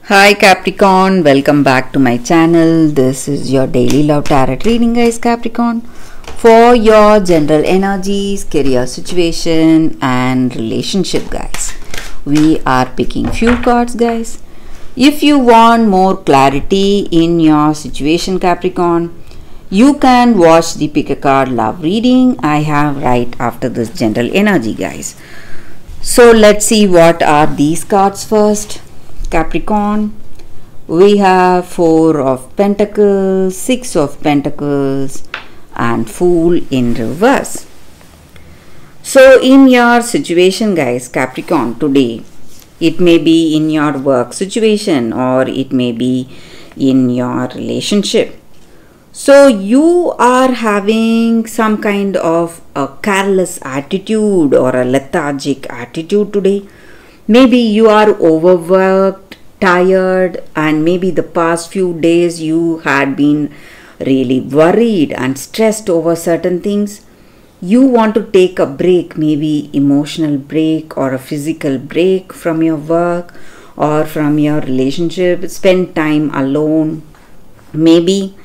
Hi Capricorn, welcome back to my channel. This is your daily love tarot reading, guys. Capricorn, for your general energies, career situation and relationship, guys. We are picking few cards, guys. If you want more clarity in your situation, Capricorn, you can watch the pick a card love reading I have right after this general energy, guys. So let's see what are these cards first. Capricorn, we have 4 of Pentacles, 6 of Pentacles and Fool in reverse. So in your situation, guys, Capricorn, today, it may be in your work situation or it may be in your relationship. So you are having some kind of a careless attitude or a lethargic attitude today. Maybe you are overworked, tired, and maybe the past few days you had been really worried and stressed over certain things. You want to take a break, maybe emotional break or a physical break from your work or from your relationship. Spend time alone, maybe.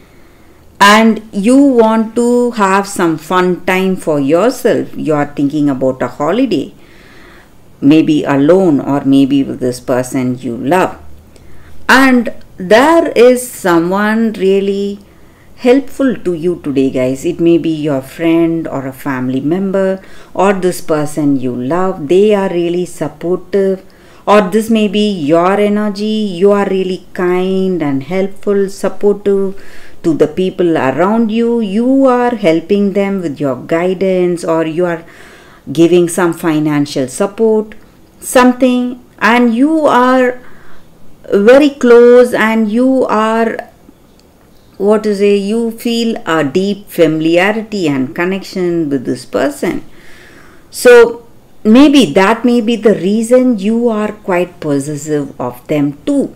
And you want to have some fun time for yourself. You are thinking about a holiday, maybe alone or maybe with this person you love. And there is someone really helpful to you today, guys. It may be your friend or a family member or this person you love. They are really supportive, or this may be your energy. You are really kind and helpful, supportive to the people around you. You are helping them with your guidance, or you are giving some financial support, something, and you are very close and you are, you feel a deep familiarity and connection with this person. So maybe that may be the reason you are quite possessive of them too.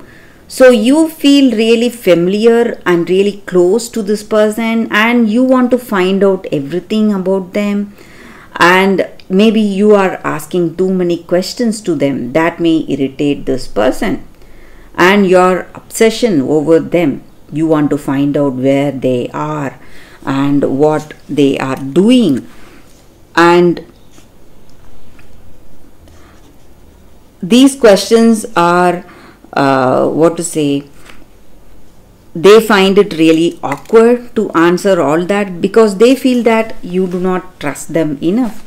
So you feel really familiar and really close to this person and you want to find out everything about them, and maybe you are asking too many questions to them that may irritate this person, and your obsession over them. You want to find out where they are and what they are doing, and these questions are they find it really awkward to answer all that because they feel that you do not trust them enough.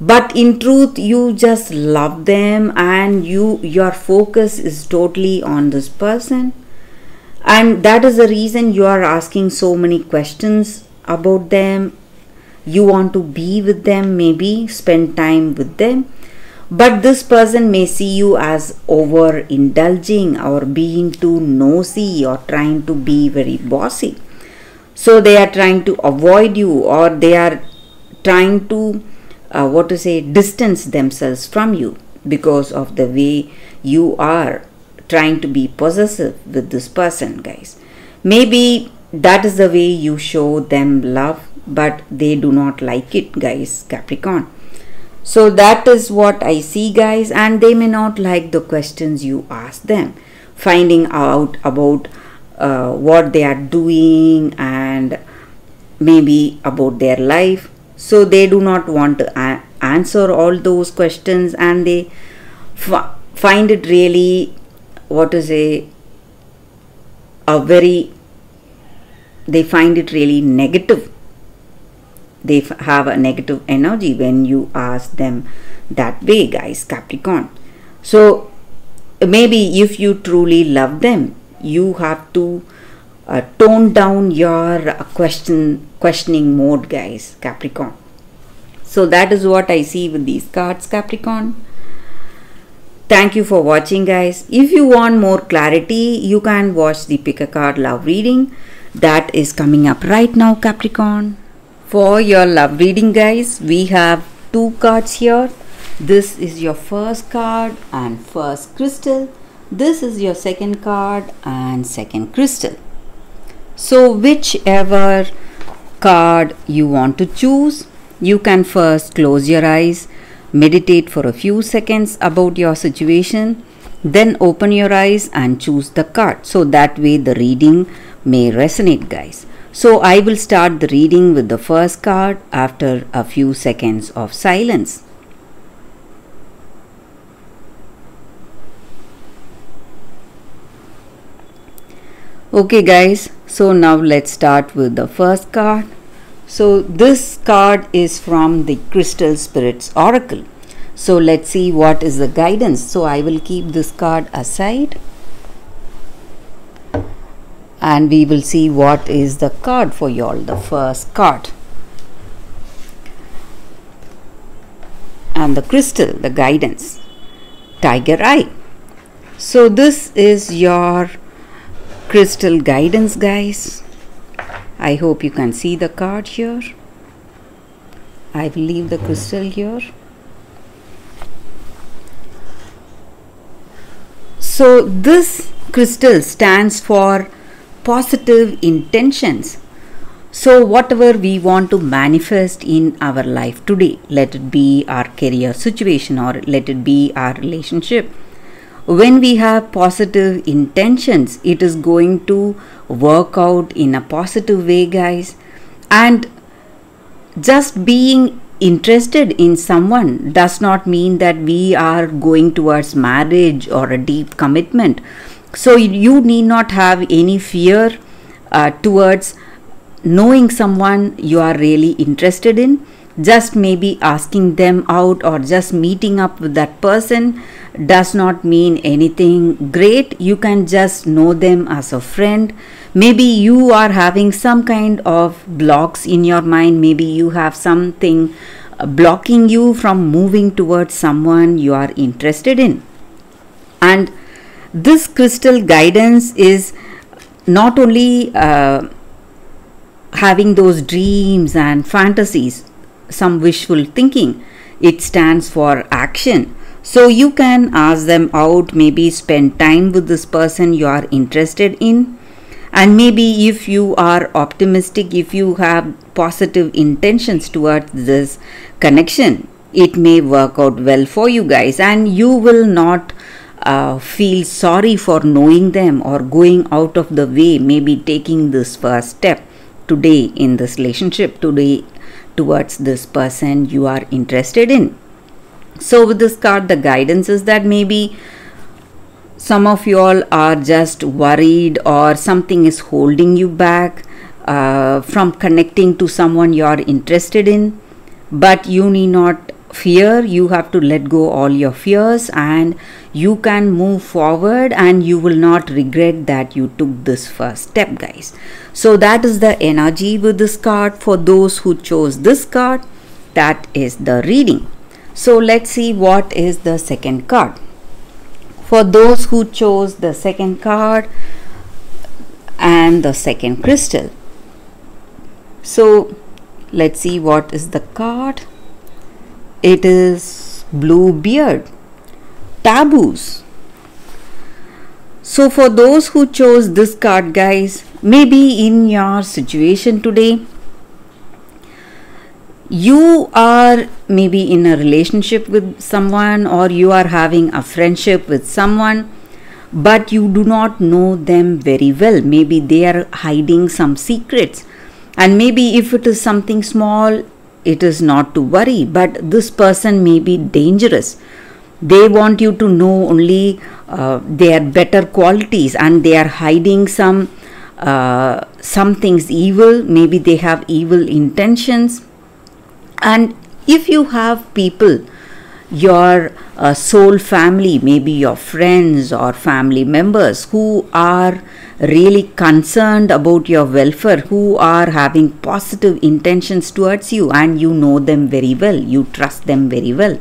But in truth, you just love them and your focus is totally on this person. And that is the reason you are asking so many questions about them. You want to be with them, maybe spend time with them. But this person may see you as overindulging or being too nosy or trying to be very bossy. So they are trying to avoid you, or they are trying to distance themselves from you because of the way you are trying to be possessive with this person, guys. Maybe that is the way you show them love, but they do not like it, guys, Capricorn. So that is what I see, guys, and they may not like the questions you ask them, finding out about what they are doing and maybe about their life. So they do not want to answer all those questions, and they find it really they find it really negative. They have a negative energy when you ask them that way, guys, Capricorn. So maybe if you truly love them, you have to tone down your questioning mode, guys, Capricorn. So that is what I see with these cards, Capricorn. Thank you for watching, guys. If you want more clarity, you can watch the pick a card love reading that is coming up right now, Capricorn. For your love reading, guys, we have 2 cards here. This is your first card and first crystal. This is your second card and second crystal. So whichever card you want to choose, you can first close your eyes, meditate for a few seconds about your situation, Then open your eyes and choose the card. So that way the reading may resonate, guys. So I will start the reading with the first card after a few seconds of silence. Okay guys, so now let's start with the first card. So this card is from the Crystal Spirits Oracle. So let's see what is the guidance. So I will keep this card aside and we will see what is the card for y'all. The first card. And the crystal, the guidance. Tiger Eye. So this is your crystal guidance, guys. I hope you can see the card here. I will leave the crystal here. So this crystal stands for positive intentions. So whatever we want to manifest in our life today, let it be our career situation or let it be our relationship, when we have positive intentions, it is going to work out in a positive way, guys. And just being interested in someone does not mean that we are going towards marriage or a deep commitment. So you need not have any fear towards knowing someone you are really interested in. Just maybe asking them out or just meeting up with that person does not mean anything great. You can just know them as a friend. Maybe you are having some kind of blocks in your mind. Maybe you have something blocking you from moving towards someone you are interested in. And this crystal guidance is not only having those dreams and fantasies, some wishful thinking. It stands for action. So you can ask them out, maybe spend time with this person you are interested in. And maybe if you are optimistic, if you have positive intentions towards this connection, it may work out well for you guys, and you will not feel sorry for knowing them or going out of the way, maybe taking this first step today in this relationship, today towards this person you are interested in. So with this card, the guidance is that maybe some of you all are just worried or something is holding you back from connecting to someone you are interested in, but you need not fear. You have to let go all your fears and you can move forward and you will not regret that you took this first step, guys. So that is the energy with this card. For those who chose this card, that is the reading. So let's see what is the second card. For those who chose the second card and the second crystal. So let's see what is the card. It is Blue Beard, Taboos. So for those who chose this card, guys, maybe in your situation today, you are maybe in a relationship with someone or you are having a friendship with someone, but you do not know them very well. Maybe they are hiding some secrets, and maybe if it is something small, it is not to worry, but this person may be dangerous. They want you to know only their better qualities, and they are hiding some things evil. Maybe they have evil intentions. And if you have people, your soul family, maybe your friends or family members who are really concerned about your welfare, who are having positive intentions towards you, and you know them very well, you trust them very well,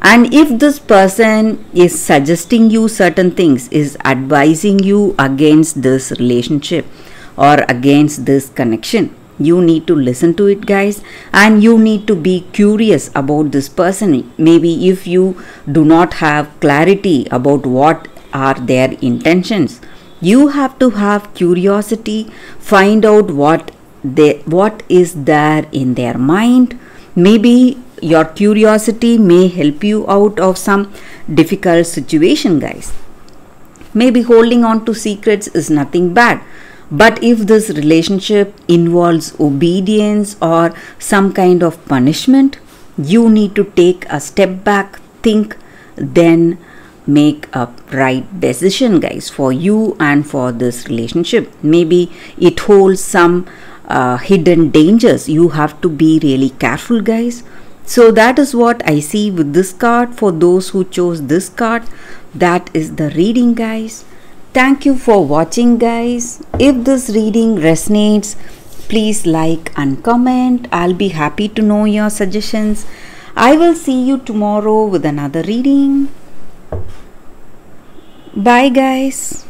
and if this person is suggesting you certain things, is advising you against this relationship or against this connection, you need to listen to it, guys, and you need to be curious about this person. Maybe if you do not have clarity about what are their intentions, you have to have curiosity, find out what is there in their mind. Maybe your curiosity may help you out of some difficult situation, guys. Maybe holding on to secrets is nothing bad. But if this relationship involves obedience or some kind of punishment, you need to take a step back, think, then make a right decision, guys, for you and for this relationship. Maybe it holds some hidden dangers. You have to be really careful, guys. So that is what I see with this card. For those who chose this card, that is the reading, guys. Thank you for watching, guys. If this reading resonates, please like and comment. I'll be happy to know your suggestions. I will see you tomorrow with another reading. Bye, guys.